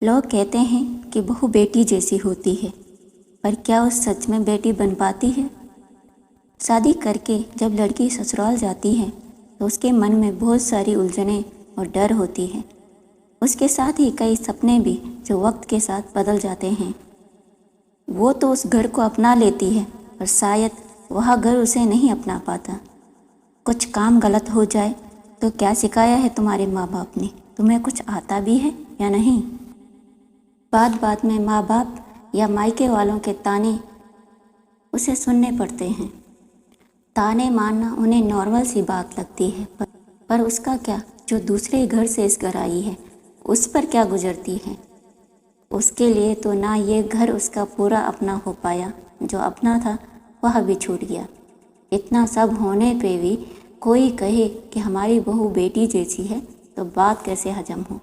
لوگ کہتے ہیں کہ بہو بیٹی جیسی ہوتی ہے، پر کیا وہ سچ میں بیٹی بن پاتی ہے؟ شادی کر کے جب لڑکی سسرال جاتی ہے تو اس کے من میں بہت ساری الجھنیں اور ڈر ہوتی ہے۔ اس کے ساتھ ہی کئی سپنے بھی جو وقت کے ساتھ بدل جاتے ہیں۔ وہ تو اس گھر کو اپنا لیتی ہے پر شاید وہ گھر اسے نہیں اپنا پاتا۔ کچھ کام غلط ہو جائے تو کیا سکھایا ہے تمہارے ماں باپ نے؟ تمہیں کچھ آتا بھی ہے یا نہیں؟ بات بات میں ماں باپ یا مائکے والوں کے تانے اسے سننے پڑتے ہیں۔ تانے مارنا انہیں نارمل سی بات لگتی ہے، پر اس کا کیا جو دوسرے گھر سے اس گھر آئی ہے، اس پر کیا گزرتی ہے؟ اس کے لیے تو نہ یہ گھر اس کا پورا اپنا ہو پایا، جو اپنا تھا وہ بھی چھوٹ گیا۔ اتنا سب ہونے پہ بھی کوئی کہے کہ ہماری بہو بیٹی جیسی ہے تو بات کیسے ہضم ہو؟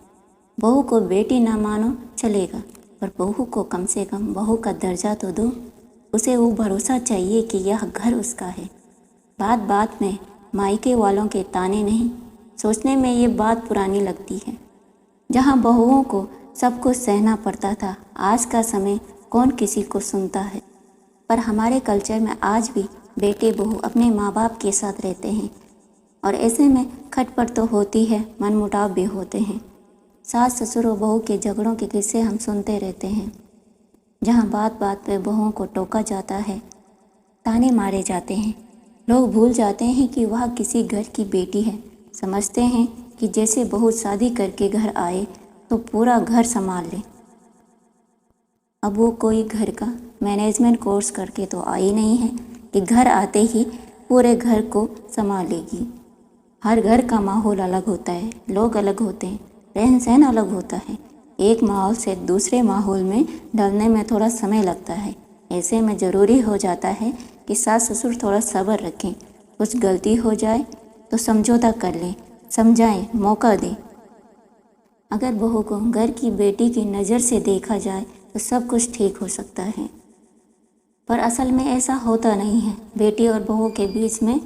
بہو کو بیٹی نہ مانو چلے گا، پر بہو کو کم سے کم بہو کا درجہ تو دو۔ اسے وہ بھروسہ چاہیے کہ یہ گھر اس کا ہے۔ بات بات میں مائکے والوں کے تانے نہیں، سوچنے میں یہ بات پرانی لگتی ہے۔ جہاں بہوؤں کو سب کچھ سہنا پڑتا تھا، آج کا سمے کون کسی کو سنتا ہے؟ پر ہمارے کلچر میں آج بھی بیٹے بہو اپنے ماں باپ کے ساتھ رہتے ہیں، اور ایسے میں کھٹ پٹ تو ہوتی ہے، من مٹاؤ بھی ہوتے ہیں۔ ساس سسر و بہو کے جھگڑوں کے قصے ہم سنتے رہتے ہیں، جہاں بات بات پہ بہوؤں کو ٹوکا جاتا ہے، تانے مارے جاتے ہیں۔ لوگ بھول جاتے ہیں کہ وہ کسی گھر کی بیٹی ہے، سمجھتے ہیں کہ جیسے بہو شادی کر کے گھر آئے تو پورا گھر سنبھال لے۔ اب وہ کوئی گھر کا مینجمنٹ کورس کر کے تو آئی نہیں ہے کہ گھر آتے ہی پورے گھر کو سنبھال لے گی۔ ہر گھر کا ماحول الگ ہوتا ہے، لوگ الگ ہوتے ہیں، رہن سہن الگ ہوتا ہے۔ ایک ماحول سے دوسرے ماحول میں ڈلنے میں تھوڑا سمے لگتا ہے۔ ایسے میں ضروری ہو جاتا ہے کہ ساس سسر تھوڑا صبر رکھیں، کچھ غلطی ہو جائے تو سمجھوتا کر لیں، سمجھائیں، موقع دیں۔ اگر بہو کو گھر کی بیٹی کی نظر سے دیکھا جائے تو سب کچھ ٹھیک ہو سکتا ہے، پر اصل میں ایسا ہوتا نہیں ہے۔ بیٹی اور بہو کے بیچ میں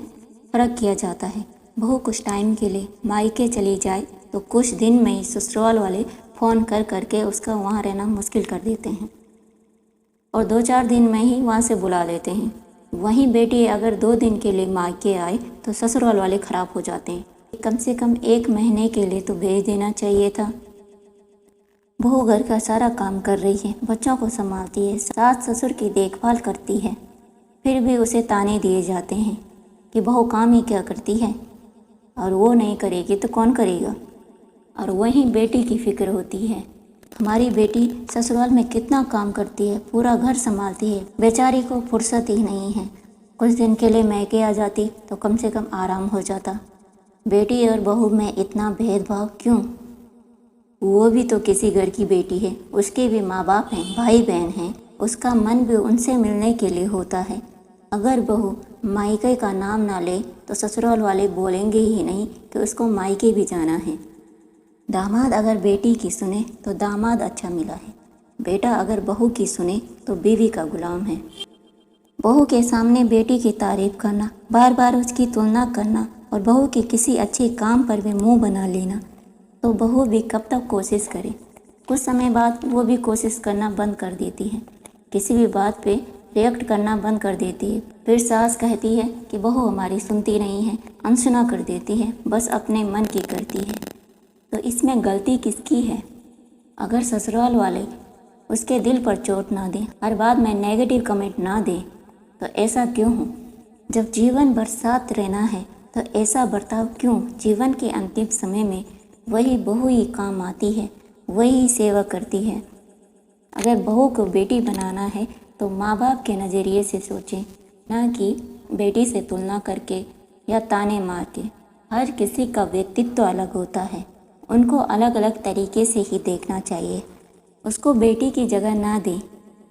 فرق کیا جاتا ہے۔ بہو کچھ ٹائم کے لیے مائکے چلی جائے تو کچھ دن میں ہی سسرال والے فون کر کے اس کا وہاں رہنا مشکل کر دیتے ہیں، اور 2-4 دن میں ہی وہاں سے بلا لیتے ہیں۔ وہیں بیٹی اگر 2 دن کے لیے مائکے آئے تو سسرال والے خراب ہو جاتے ہیں۔ کم سے کم 1 مہینے کے لیے تو بھیج دینا چاہیے تھا۔ بہو گھر کا سارا کام کر رہی ہے، بچوں کو سنبھالتی ہے، ساس سسر کی دیکھ بھال کرتی ہے، پھر بھی اسے تانے دیے جاتے ہیں کہ بہو کام ہی کیا کرتی ہے، اور وہ نہیں کرے گی تو کون کرے گا؟ اور وہیں بیٹی کی فکر ہوتی ہے، ہماری بیٹی سسرال میں کتنا کام کرتی ہے، پورا گھر سنبھالتی ہے، بیچاری کو فرصت ہی نہیں ہے۔ کچھ دن کے لیے میکے آ جاتی تو کم سے کم آرام ہو جاتا۔ بیٹی اور بہو میں اتنا بھید بھاؤ کیوں؟ وہ بھی تو کسی گھر کی بیٹی ہے، اس کے بھی ماں باپ ہیں، بھائی بہن ہیں، اس کا من بھی ان سے ملنے کے لیے ہوتا ہے۔ اگر بہو مائکے کا نام نہ لے تو سسرال والے بولیں گے ہی نہیں کہ اس کو مائکے بھی جانا ہے۔ داماد اگر بیٹی کی سنے تو داماد اچھا ملا ہے، بیٹا اگر بہو کی سنے تو بیوی کا غلام ہے۔ بہو کے سامنے بیٹی کی تعریف کرنا، بار بار اس کی تلنا کرنا، اور بہو کے کسی اچھے کام پر بھی منہ بنا لینا، تو بہو بھی کب تک کوشش کرے؟ کچھ سمے بعد وہ بھی کوشش کرنا بند کر دیتی ہے، کسی بھی بات پہ ریئیکٹ کرنا بند کر دیتی ہے۔ پھر ساس کہتی ہے کہ بہو ہماری سنتی نہیں ہے، انسنا کر دیتی ہے، بس اپنے من کی کرتی ہے۔ تو اس میں غلطی کس کی ہے؟ اگر سسرال والے اس کے دل پر چوٹ نہ دیں، ہر بات میں نیگیٹو کمنٹ نہ دیں تو ایسا کیوں ہو؟ جب جیون بھر ساتھ رہنا ہے تو ایسا برتاؤ کیوں؟ جیون کے انتم سمے میں وہی بہو ہی کام آتی ہے، وہی سیوا کرتی ہے۔ اگر بہو کو بیٹی بنانا ہے تو ماں باپ کے نظریے سے سوچیں، نہ کہ بیٹی سے تلنا کر کے یا تانے مار کے۔ ہر کسی کا ویکتتو الگ ہوتا ہے، ان کو الگ الگ طریقے سے ہی دیکھنا چاہیے۔ اس کو بیٹی کی جگہ نہ دیں،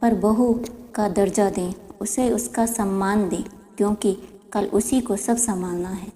پر بہو کا درجہ دیں، اسے اس کا سمان دیں، کیونکہ کل اسی کو سب سنبھالنا ہے۔